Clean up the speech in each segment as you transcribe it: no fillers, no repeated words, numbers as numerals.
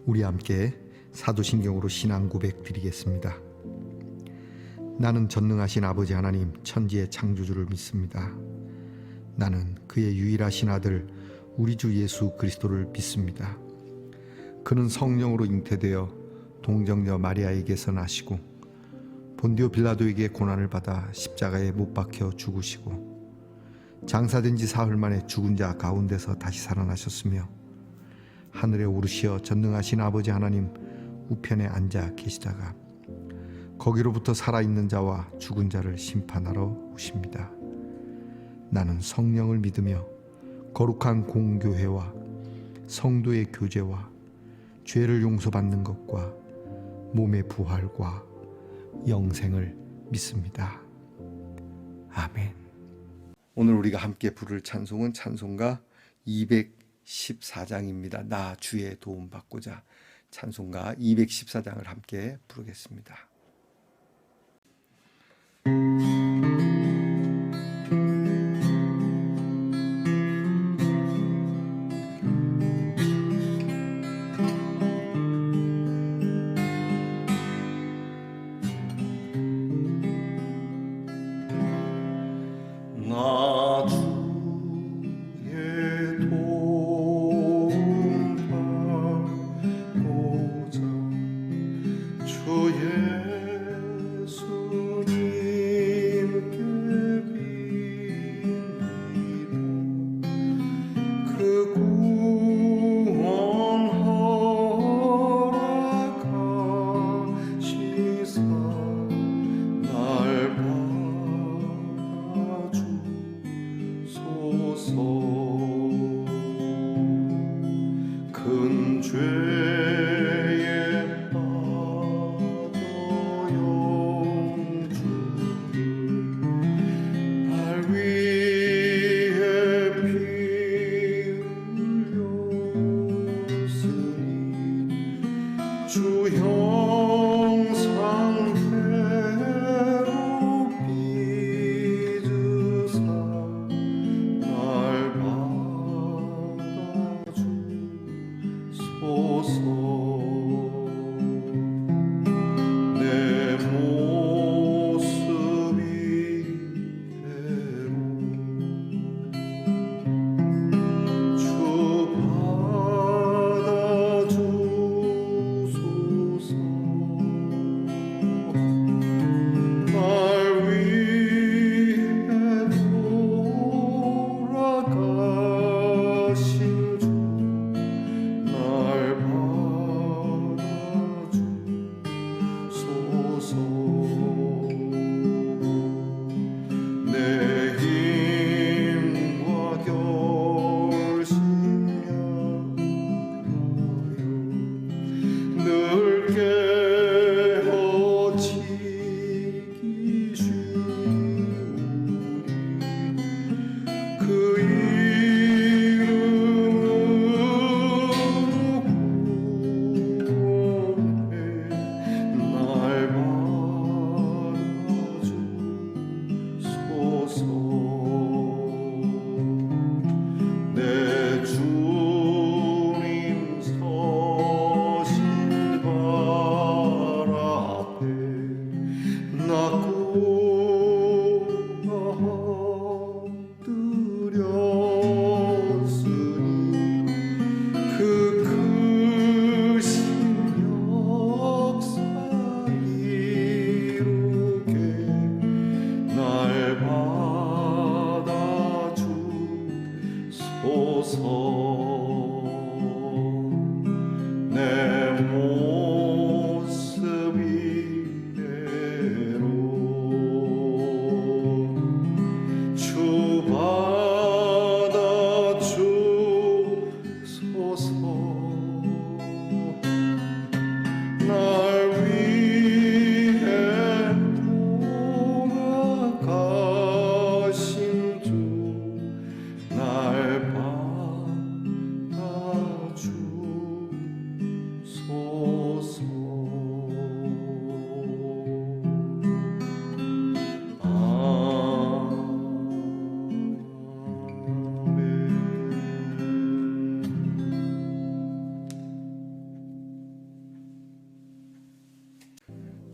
우리 함께 사도신경으로 신앙 고백 드리겠습니다. 나는 전능하신 아버지 하나님 천지의 창조주를 믿습니다. 나는 그의 유일하신 아들 우리 주 예수 그리스도를 믿습니다. 그는 성령으로 잉태되어 동정녀 마리아에게서 나시고 본디오 빌라도에게 고난을 받아 십자가에 못 박혀 죽으시고 장사된 지 사흘 만에 죽은 자 가운데서 다시 살아나셨으며 하늘에 오르시어 전능하신 아버지 하나님 우편에 앉아 계시다가 거기로부터 살아있는 자와 죽은 자를 심판하러 오십니다. 나는 성령을 믿으며 거룩한 공교회와 성도의 교제와 죄를 용서받는 것과 몸의 부활과 영생을 믿습니다. 아멘. 오늘 우리가 함께 부를 찬송은 찬송가 214장입니다. 나 주의 도움 받고자. 찬송가 214장을 함께 부르겠습니다. 나 주의 도움 받고자 주 예수님께 빕니다. 그 구원 허락하시사 날 큰 죄에 빠져 영주 발 위에 피 흘렸으니 주 형상대로 빚으사 날 받아주소서.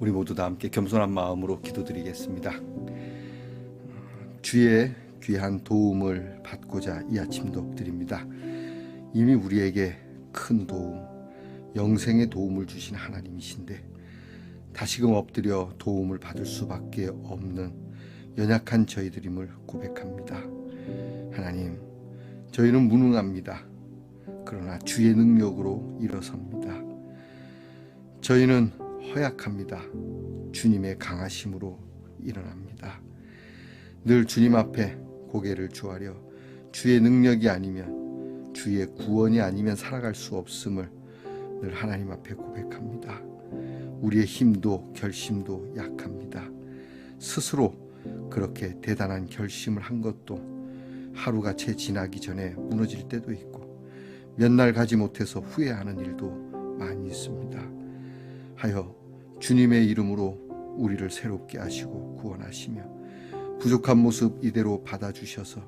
우리 모두 다 함께 겸손한 마음으로 기도드리겠습니다. 주의 귀한 도움을 받고자 이 아침도 엎드립니다. 이미 우리에게 큰 도움, 영생의 도움을 주신 하나님이신데 다시금 엎드려 도움을 받을 수밖에 없는 연약한 저희들임을 고백합니다. 하나님, 저희는 무능합니다. 그러나 주의 능력으로 일어섭니다. 저희는 허약합니다. 주님의 강하심으로 일어납니다. 늘 주님 앞에 고개를 조아려 주의 능력이 아니면, 주의 구원이 아니면 살아갈 수 없음을 늘 하나님 앞에 고백합니다. 우리의 힘도 결심도 약합니다. 스스로 그렇게 대단한 결심을 한 것도 하루가 채 지나기 전에 무너질 때도 있고 몇 날 가지 못해서 후회하는 일도 많이 있습니다. 하여 주님의 이름으로 우리를 새롭게 하시고 구원하시며 부족한 모습 이대로 받아주셔서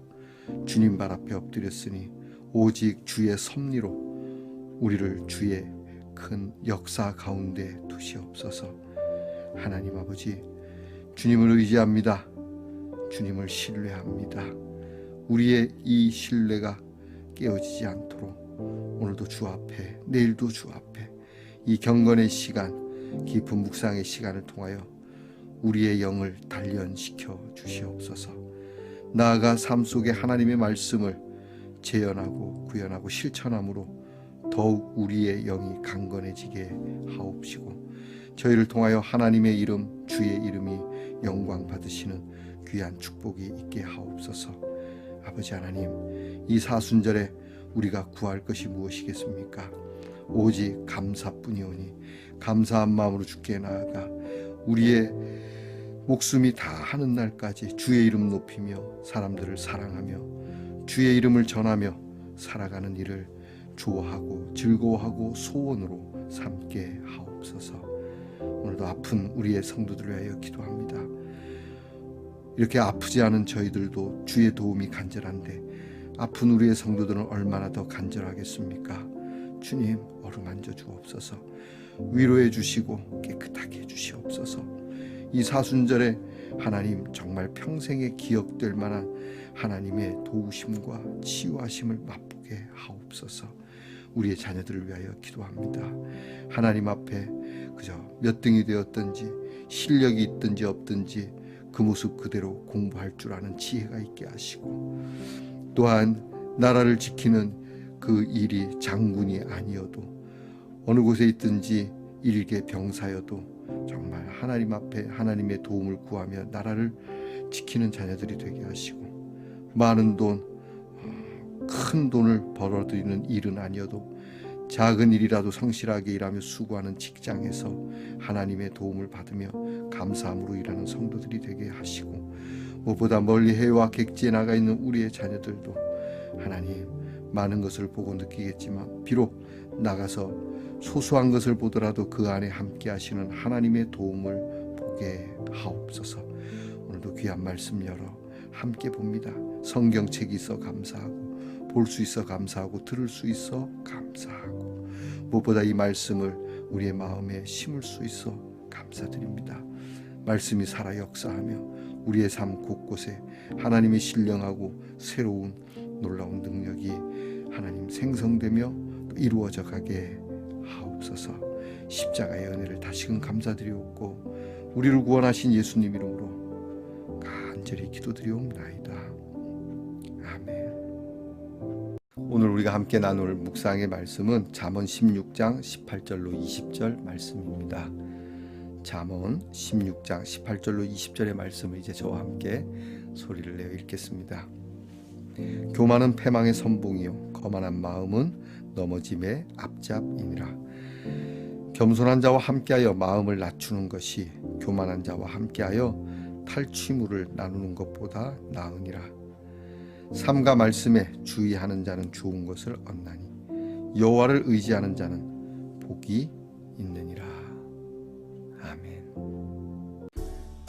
주님 발 앞에 엎드렸으니 오직 주의 섭리로 우리를 주의 큰 역사 가운데 두시옵소서. 하나님 아버지, 주님을 의지합니다. 주님을 신뢰합니다. 우리의 이 신뢰가 깨어지지 않도록 오늘도 주 앞에, 내일도 주 앞에 이 경건의 시간, 깊은 묵상의 시간을 통하여 우리의 영을 단련시켜 주시옵소서. 나아가 삶 속에 하나님의 말씀을 재현하고 구현하고 실천함으로 더욱 우리의 영이 강건해지게 하옵시고 저희를 통하여 하나님의 이름, 주의 이름이 영광 받으시는 귀한 축복이 있게 하옵소서. 아버지 하나님, 이 사순절에 우리가 구할 것이 무엇이겠습니까? 오직 감사뿐이오니 감사한 마음으로 주께 나아가 우리의 목숨이 다하는 날까지 주의 이름 높이며 사람들을 사랑하며 주의 이름을 전하며 살아가는 일을 좋아하고 즐거워하고 소원으로 삼게 하옵소서. 오늘도 아픈 우리의 성도들을 위하여 기도합니다. 이렇게 아프지 않은 저희들도 주의 도움이 간절한데 아픈 우리의 성도들은 얼마나 더 간절하겠습니까? 주님, 어루만져 주옵소서. 위로해 주시고 깨끗하게 해 주시옵소서. 이 사순절에 하나님 정말 평생에 기억될 만한 하나님의 도우심과 치유하심을 맛보게 하옵소서. 우리의 자녀들을 위하여 기도합니다. 하나님 앞에 그저 몇 등이 되었든지 실력이 있든지 없든지 그 모습 그대로 공부할 줄 아는 지혜가 있게 하시고 또한 나라를 지키는 그 일이 장군이 아니어도 어느 곳에 있든지 일개 병사여도 정말 하나님 앞에 하나님의 도움을 구하며 나라를 지키는 자녀들이 되게 하시고 많은 돈, 큰 돈을 벌어들이는 일은 아니어도 작은 일이라도 성실하게 일하며 수고하는 직장에서 하나님의 도움을 받으며 감사함으로 일하는 성도들이 되게 하시고 무엇보다 멀리 해외와 객지에 나가 있는 우리의 자녀들도 하나님 많은 것을 보고 느끼겠지만 비록 나가서 소소한 것을 보더라도 그 안에 함께 하시는 하나님의 도움을 보게 하옵소서. 오늘도 귀한 말씀 열어 함께 봅니다. 성경책이 있어 감사하고 볼 수 있어 감사하고 들을 수 있어 감사하고 무엇보다 이 말씀을 우리의 마음에 심을 수 있어 감사드립니다. 말씀이 살아 역사하며 우리의 삶 곳곳에 하나님이 신령하고 새로운 놀라운 능력이 하나님 생성되며 이루어져 가게 하옵소서. 십자가의 은혜를 다시금 감사드리옵고 우리를 구원하신 예수님 이름으로 간절히 기도드리옵나이다. 아멘. 오늘 우리가 함께 나눌 묵상의 말씀은 잠언 16장 18절로 20절 말씀입니다. 잠언 16장 18절로 20절의 말씀을 이제 저와 함께 소리를 내어 읽겠습니다. 교만은 패망의 선봉이요 거만한 마음은 넘어짐의 앞잡이니라. 겸손한 자와 함께하여 마음을 낮추는 것이 교만한 자와 함께하여 탈취물을 나누는 것보다 나으니라. 삼가 말씀에 주의하는 자는 좋은 것을 얻나니 여호와를 의지하는 자는 복이 있느니라. 아멘.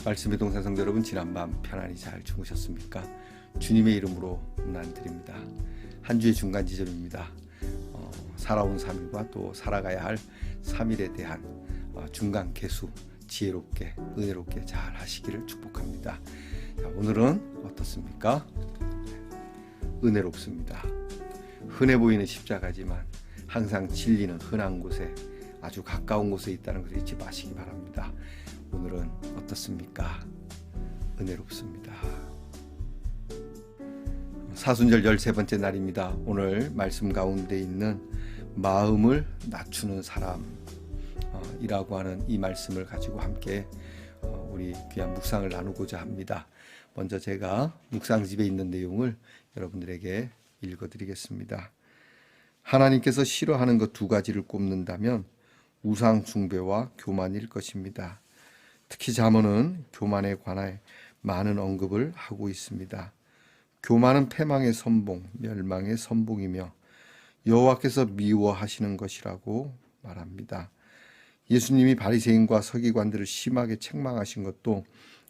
말씀의 동산 성도 여러분, 지난밤 편안히 잘 주무셨습니까? 주님의 이름으로 문안드립니다. 한 주의 중간 지점입니다. 살아온 3일과 또 살아가야 할 3일에 대한 중간 계수 지혜롭게 은혜롭게 잘 하시기를 축복합니다. 자, 오늘은 어떻습니까? 은혜롭습니다. 흔해 보이는 십자가지만 항상 진리는 흔한 곳에 아주 가까운 곳에 있다는 것을 잊지 마시기 바랍니다. 오늘은 어떻습니까? 은혜롭습니다. 사순절 13번째 날입니다. 오늘 말씀 가운데 있는 마음을 낮추는 사람이라고 하는 이 말씀을 가지고 함께 우리 귀한 묵상을 나누고자 합니다. 먼저 제가 묵상집에 있는 내용을 여러분들에게 읽어드리겠습니다. 하나님께서 싫어하는 것 두 가지를 꼽는다면 우상 숭배와 교만일 것입니다. 특히 잠언은 교만에 관해 많은 언급을 하고 있습니다. 교만은 패망의 선봉, 멸망의 선봉이며 여호와께서 미워하시는 것이라고 말합니다. 예수님이 바리새인과 서기관들을 심하게 책망하신 것도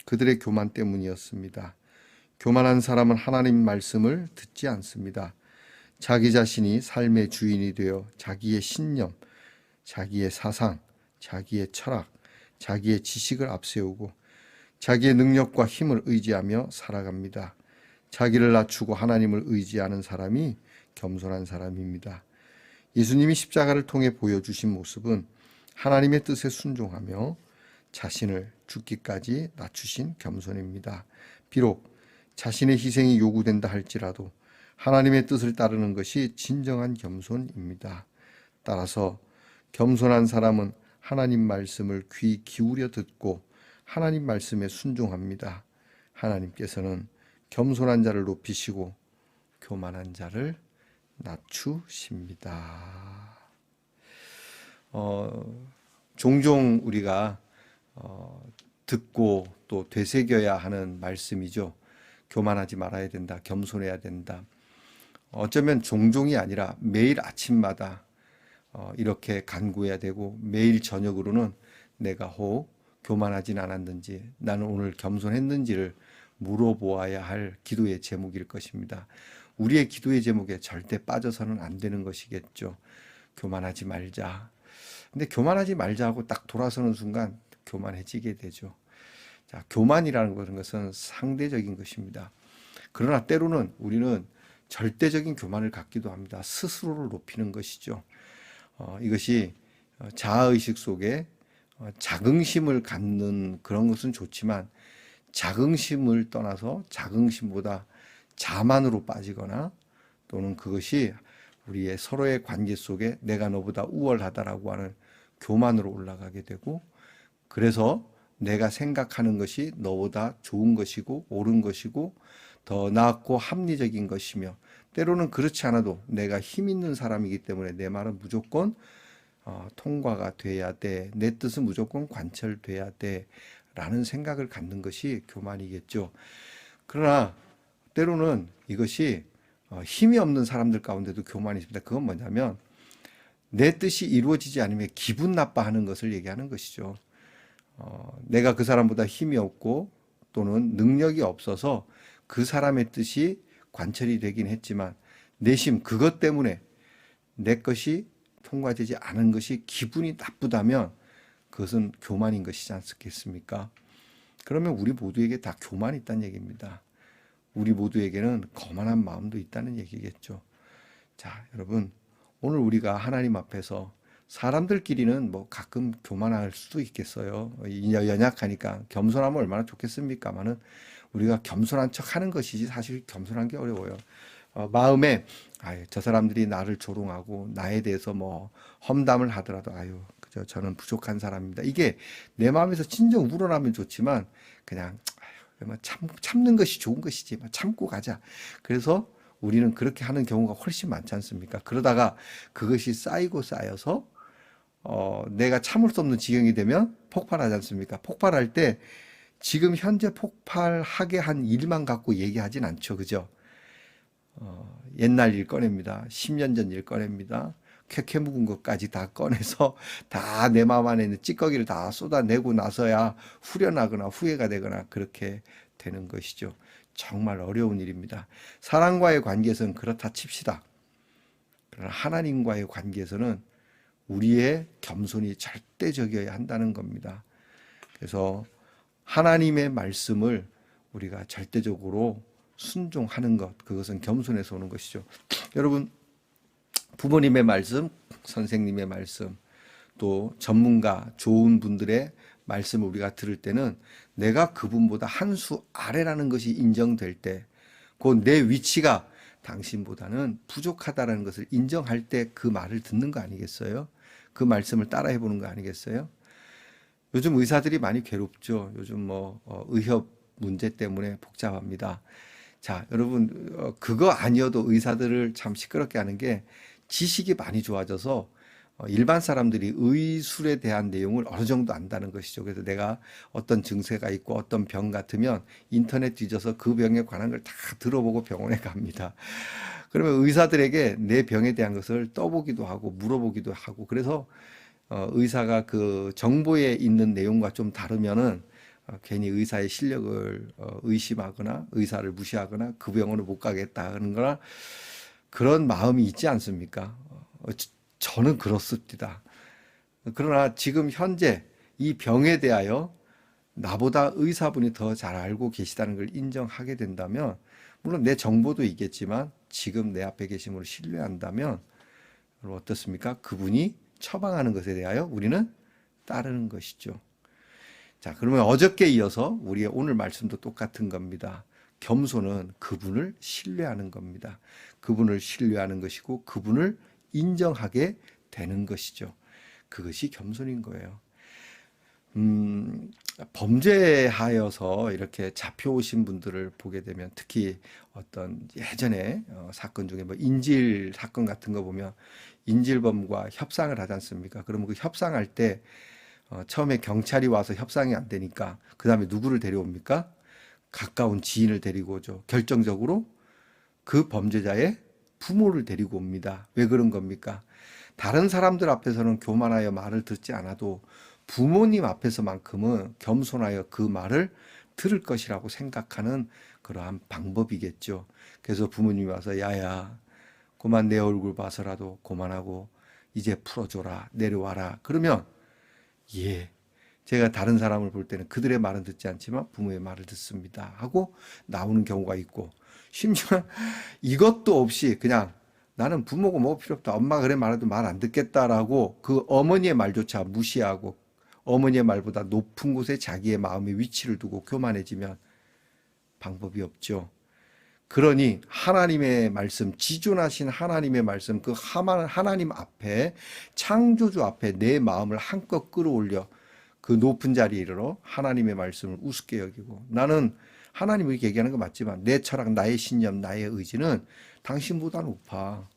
그들의 교만 때문이었습니다. 교만한 사람은 하나님 말씀을 듣지 않습니다. 자기 자신이 삶의 주인이 되어 자기의 신념, 자기의 사상, 자기의 철학, 자기의 지식을 앞세우고 자기의 능력과 힘을 의지하며 살아갑니다. 자기를 낮추고 하나님을 의지하는 사람이 겸손한 사람입니다. 예수님이 십자가를 통해 보여주신 모습은 하나님의 뜻에 순종하며 자신을 죽기까지 낮추신 겸손입니다. 비록 자신의 희생이 요구된다 할지라도 하나님의 뜻을 따르는 것이 진정한 겸손입니다. 따라서 겸손한 사람은 하나님 말씀을 귀 기울여 듣고 하나님 말씀에 순종합니다. 하나님께서는 겸손한 자를 높이시고 교만한 자를 낮추십니다. 종종 우리가 듣고 또 되새겨야 하는 말씀이죠. 교만하지 말아야 된다. 겸손해야 된다. 어쩌면 종종이 아니라 매일 아침마다 이렇게 간구해야 되고 매일 저녁으로는 내가 혹 교만하진 않았는지 나는 오늘 겸손했는지를 물어보아야 할 기도의 제목일 것입니다. 우리의 기도의 제목에 절대 빠져서는 안 되는 것이겠죠. 교만하지 말자. 근데 교만하지 말자 하고 딱 돌아서는 순간 교만해지게 되죠. 자, 교만이라는 것은 상대적인 것입니다. 그러나 때로는 우리는 절대적인 교만을 갖기도 합니다. 스스로를 높이는 것이죠. 이것이 자아의식 속에 자긍심을 갖는 그런 것은 좋지만 자긍심을 떠나서 자긍심보다 자만으로 빠지거나 또는 그것이 우리의 서로의 관계 속에 내가 너보다 우월하다라고 하는 교만으로 올라가게 되고 그래서 내가 생각하는 것이 너보다 좋은 것이고 옳은 것이고 더 낫고 합리적인 것이며 때로는 그렇지 않아도 내가 힘 있는 사람이기 때문에 내 말은 무조건 통과가 돼야 돼. 내 뜻은 무조건 관철돼야 돼. 라는 생각을 갖는 것이 교만이겠죠. 그러나 때로는 이것이 힘이 없는 사람들 가운데도 교만이 있습니다. 그건 뭐냐면 내 뜻이 이루어지지 않으면 기분 나빠하는 것을 얘기하는 것이죠. 내가 그 사람보다 힘이 없고 또는 능력이 없어서 그 사람의 뜻이 관철이 되긴 했지만 내심 그것 때문에 내 것이 통과되지 않은 것이 기분이 나쁘다면 그것은 교만인 것이지 않겠습니까? 그러면 우리 모두에게 다 교만이 있다는 얘기입니다. 우리 모두에게는 거만한 마음도 있다는 얘기겠죠. 자, 여러분, 오늘 우리가 하나님 앞에서 사람들끼리는 뭐 가끔 교만할 수도 있겠어요. 연약하니까 겸손하면 얼마나 좋겠습니까마는 우리가 겸손한 척 하는 것이지 사실 겸손한 게 어려워요. 마음에 저 사람들이 나를 조롱하고 나에 대해서 뭐 험담을 하더라도 그저 저는 부족한 사람입니다. 이게 내 마음에서 진정 우러나면 좋지만 그냥 참는 것이 좋은 것이지 참고 가자. 그래서 우리는 그렇게 하는 경우가 훨씬 많지 않습니까? 그러다가 그것이 쌓이고 쌓여서 내가 참을 수 없는 지경이 되면 폭발하지 않습니까? 폭발할 때 지금 현재 폭발하게 한 일만 갖고 얘기하진 않죠. 그죠? 옛날 일 꺼냅니다. 10년 전 일 꺼냅니다. 캐캐 묵은 것까지 다 꺼내서 다 내 마음 안에 있는 찌꺼기를 다 쏟아내고 나서야 후련하거나 후회가 되거나 그렇게 되는 것이죠. 정말 어려운 일입니다. 사람과의 관계에서는 그렇다 칩시다. 그러나 하나님과의 관계에서는 우리의 겸손이 절대적이어야 한다는 겁니다. 그래서 하나님의 말씀을 우리가 절대적으로 순종하는 것, 그것은 겸손에서 오는 것이죠. 여러분, 부모님의 말씀, 선생님의 말씀, 또 전문가, 좋은 분들의 말씀을 우리가 들을 때는 내가 그분보다 한 수 아래라는 것이 인정될 때, 그 내 위치가 당신보다는 부족하다라는 것을 인정할 때 그 말을 듣는 거 아니겠어요? 그 말씀을 따라해 보는 거 아니겠어요? 요즘 의사들이 많이 괴롭죠. 요즘 의협 문제 때문에 복잡합니다. 자, 여러분, 그거 아니어도 의사들을 참 시끄럽게 하는 게 지식이 많이 좋아져서 일반 사람들이 의술에 대한 내용을 어느 정도 안다는 것이죠. 그래서 내가 어떤 증세가 있고 어떤 병 같으면 인터넷 뒤져서 그 병에 관한 걸 다 들어보고 병원에 갑니다. 그러면 의사들에게 내 병에 대한 것을 떠보기도 하고 물어보기도 하고, 그래서 의사가 그 정보에 있는 내용과 좀 다르면은 괜히 의사의 실력을 의심하거나 의사를 무시하거나 그 병원을 못 가겠다 하는 거나 그런 마음이 있지 않습니까? 저는 그렇습니다. 그러나 지금 현재 이 병에 대하여 나보다 의사분이 더 잘 알고 계시다는 걸 인정하게 된다면, 물론 내 정보도 있겠지만 지금 내 앞에 계신 분을 신뢰한다면 어떻습니까? 그분이 처방하는 것에 대하여 우리는 따르는 것이죠. 자, 그러면 어저께 이어서 우리의 오늘 말씀도 똑같은 겁니다. 겸손은 그분을 신뢰하는 겁니다. 그분을 신뢰하는 것이고 그분을 인정하게 되는 것이죠. 그것이 겸손인 거예요. 범죄하여서 이렇게 잡혀오신 분들을 보게 되면, 특히 어떤 예전에 사건 중에 인질 사건 같은 거 보면 인질범과 협상을 하지 않습니까? 그러면 그 협상할 때 처음에 경찰이 와서 협상이 안 되니까 그 다음에 누구를 데려옵니까? 가까운 지인을 데리고 오죠. 결정적으로 그 범죄자의 부모를 데리고 옵니다. 왜 그런 겁니까? 다른 사람들 앞에서는 교만하여 말을 듣지 않아도 부모님 앞에서만큼은 겸손하여 그 말을 들을 것이라고 생각하는 그러한 방법이겠죠. 그래서 부모님이 와서 야야, 그만 내 얼굴 봐서라도 그만하고 이제 풀어줘라, 내려와라. 그러면 예, 제가 다른 사람을 볼 때는 그들의 말은 듣지 않지만 부모의 말을 듣습니다 하고 나오는 경우가 있고, 심지어 이것도 없이 그냥 나는 부모고 뭐 필요 없다, 엄마가 그래 말해도 말 안 듣겠다라고 그 어머니의 말조차 무시하고 어머니의 말보다 높은 곳에 자기의 마음의 위치를 두고 교만해지면 방법이 없죠. 그러니 하나님의 말씀, 지존하신 하나님의 말씀, 그 하나님 앞에, 창조주 앞에 내 마음을 한껏 끌어올려 그 높은 자리에 이르러 하나님의 말씀을 우습게 여기고, 나는 하나님이 이렇게 얘기하는 거 맞지만 내 철학, 나의 신념, 나의 의지는 당신보다 높아.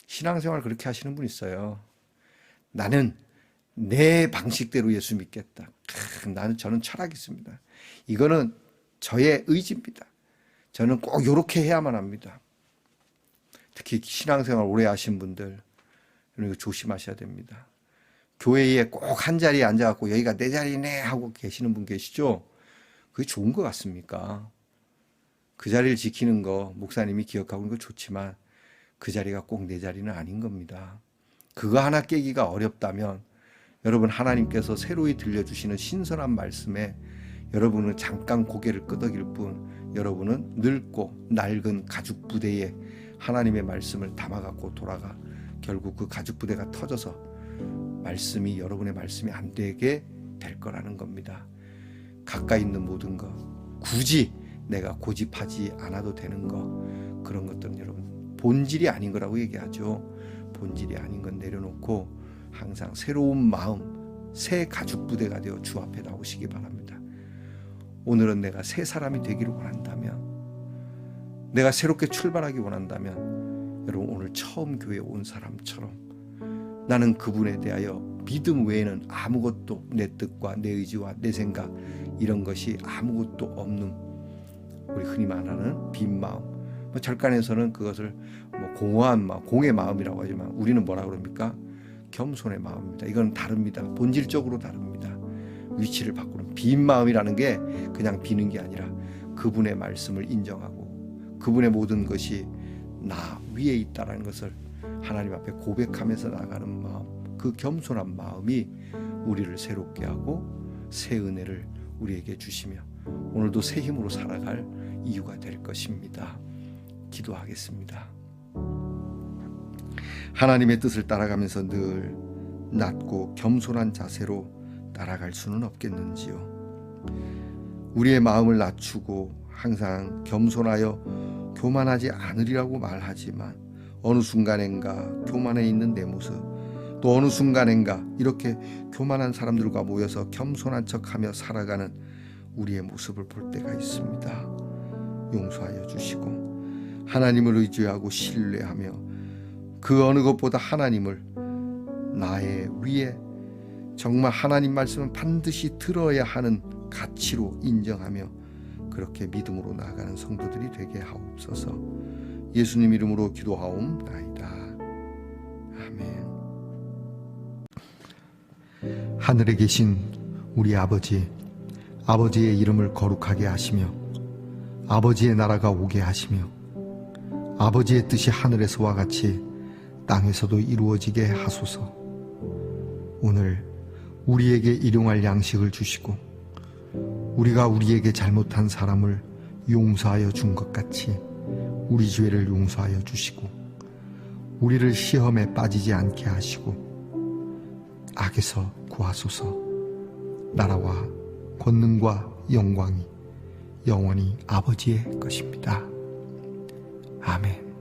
신앙생활 그렇게 하시는 분 있어요. 나는 내 방식대로 예수 믿겠다. 저는 철학이 있습니다. 이거는 저의 의지입니다. 저는 꼭 이렇게 해야만 합니다. 특히 신앙생활 오래 하신 분들, 이거 조심하셔야 됩니다. 교회에 꼭 한 자리에 앉아갖고 여기가 내 자리네 하고 계시는 분 계시죠? 그게 좋은 것 같습니까? 그 자리를 지키는 거 목사님이 기억하고 있는 거 좋지만 그 자리가 꼭 내 자리는 아닌 겁니다. 그거 하나 깨기가 어렵다면 여러분, 하나님께서 새로이 들려주시는 신선한 말씀에 여러분은 잠깐 고개를 끄덕일 뿐, 여러분은 늙고 낡은 가죽 부대에 하나님의 말씀을 담아갖고 돌아가 결국 그 가죽 부대가 터져서 말씀이 여러분의 말씀이 안 되게 될 거라는 겁니다. 가까이 있는 모든 것, 굳이 내가 고집하지 않아도 되는 것, 그런 것들은 여러분 본질이 아닌 거라고 얘기하죠. 본질이 아닌 건 내려놓고 항상 새로운 마음, 새 가죽 부대가 되어 주 앞에 나오시기 바랍니다. 오늘은 내가 새 사람이 되기를 원한다면, 내가 새롭게 출발하기 원한다면, 여러분 오늘 처음 교회에 온 사람처럼 나는 그분에 대하여 믿음 외에는 아무것도, 내 뜻과 내 의지와 내 생각 이런 것이 아무것도 없는, 우리 흔히 말하는 빈 마음, 절간에서는 그것을 공허한 마음, 공의 마음이라고 하지만 우리는 뭐라 그럽니까? 겸손의 마음입니다. 이건 다릅니다. 본질적으로 다릅니다. 위치를 바꾸는 빈 마음이라는 게 그냥 비는 게 아니라 그분의 말씀을 인정하고 그분의 모든 것이 나 위에 있다라는 것을 하나님 앞에 고백하면서 나가는 마음, 그 겸손한 마음이 우리를 새롭게 하고 새 은혜를 우리에게 주시며 오늘도 새 힘으로 살아갈 이유가 될 것입니다. 기도하겠습니다. 하나님의 뜻을 따라가면서 늘 낮고 겸손한 자세로 따라갈 수는 없겠는지요. 우리의 마음을 낮추고 항상 겸손하여 교만하지 않으리라고 말하지만 어느 순간엔가 교만해 있는 내 모습, 또 어느 순간엔가 이렇게 교만한 사람들과 모여서 겸손한 척하며 살아가는 우리의 모습을 볼 때가 있습니다. 용서하여 주시고 하나님을 의지하고 신뢰하며 그 어느 것보다 하나님을 나의 위에 정말 하나님 말씀은 반드시 들어야 하는 가치로 인정하며 그렇게 믿음으로 나아가는 성도들이 되게 하옵소서. 예수님 이름으로 기도하옵나이다. 아멘. 하늘에 계신 우리 아버지의 이름을 거룩하게 하시며 아버지의 나라가 오게 하시며 아버지의 뜻이 하늘에서와 같이 땅에서도 이루어지게 하소서. 오늘 우리에게 일용할 양식을 주시고 우리가 우리에게 잘못한 사람을 용서하여 준 것 같이 우리 죄를 용서하여 주시고 우리를 시험에 빠지지 않게 하시고 악에서 구하소서. 나라와 권능과 영광이 영원히 아버지의 것입니다. 아멘.